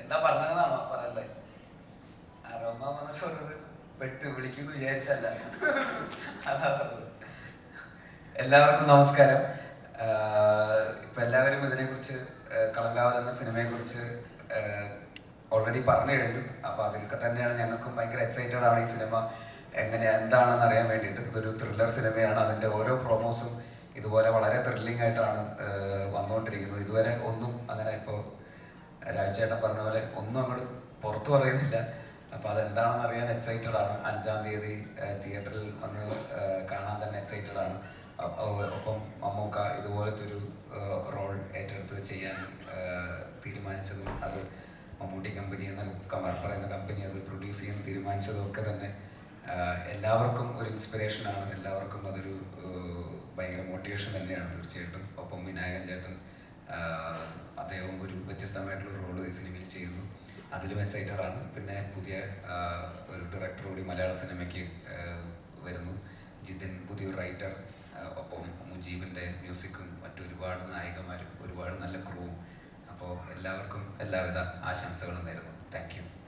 എന്താ പറഞ്ഞതാണോ പറയണ്ടേ? അരോമ വന്നിട്ട് പറഞ്ഞത് പെട്ട് വിളിക്കുന്നു വിചാരിച്ചല്ല. അതാ പറഞ്ഞത്. എല്ലാവർക്കും നമസ്കാരം. ഇപ്പൊ എല്ലാവരും ഇതിനെക്കുറിച്ച് കളങ്കാവൽ എന്ന സിനിമയെക്കുറിച്ച് ഓൾറെഡി പറഞ്ഞു കഴിഞ്ഞു. അപ്പൊ അതിലൊക്കെ തന്നെയാണ് ഞങ്ങൾക്കും ഭയങ്കര എക്സൈറ്റഡ് ആണ് ഈ സിനിമ എന്താണെന്ന് അറിയാൻ വേണ്ടിയിട്ട്. ഇതൊരു ത്രില്ലർ സിനിമയാണ്. അതിന്റെ ഓരോ പ്രൊമോസും ഇതുപോലെ വളരെ ത്രില്ലിംഗ് ആയിട്ടാണ് വന്നുകൊണ്ടിരിക്കുന്നത്. ഇതുവരെ ഒന്നും അങ്ങനെ ഇപ്പോൾ രാജേട്ടൻ പറഞ്ഞ പോലെ ഒന്നും അങ്ങോട്ട് പുറത്തു പറയുന്നില്ല. അപ്പൊ അതെന്താണെന്ന് അറിയാൻ എക്സൈറ്റഡ് ആണ്. 5-ാം തീയതി തിയേറ്ററിൽ വന്ന് കാണാൻ തന്നെ എക്സൈറ്റഡ് ആണ്. ഒപ്പം മമ്മൂക്ക ഇതുപോലത്തെ ഒരു റോൾ ഏറ്റെടുത്ത് ചെയ്യാൻ തീരുമാനിച്ചതും, അത് മമ്മൂട്ടി കമ്പനി എന്ന പറയുന്ന കമ്പനി അത് പ്രൊഡ്യൂസ് ചെയ്യാൻ തീരുമാനിച്ചതും ഒക്കെ തന്നെ എല്ലാവർക്കും ഒരു ഇൻസ്പിറേഷനാണ്. എല്ലാവർക്കും അതൊരു ഭയങ്കര മോട്ടിവേഷൻ തന്നെയാണ് തീർച്ചയായിട്ടും. ഒപ്പം വിനായകൻ ചേട്ടൻ അദ്ദേഹം ഒരു വ്യത്യസ്തമായിട്ടുള്ള റോള് ഈ സിനിമയിൽ ചെയ്യുന്നു. അതിലും എക്സൈറ്റഡ് ആണ്. പിന്നെ പുതിയ ഒരു ഡയറക്ടർ കൂടി മലയാള സിനിമയ്ക്ക് വരുന്നു, ജിതിൻ, പുതിയൊരു റൈറ്റർ. ഒപ്പം മുജീബിൻ്റെ മ്യൂസിക്കും മറ്റൊരുപാട് നായികമാരും ഒരുപാട് നല്ല ക്രൂവും. അപ്പോൾ എല്ലാവർക്കും എല്ലാവിധ ആശംസകളും നേരുന്നു. Thank you.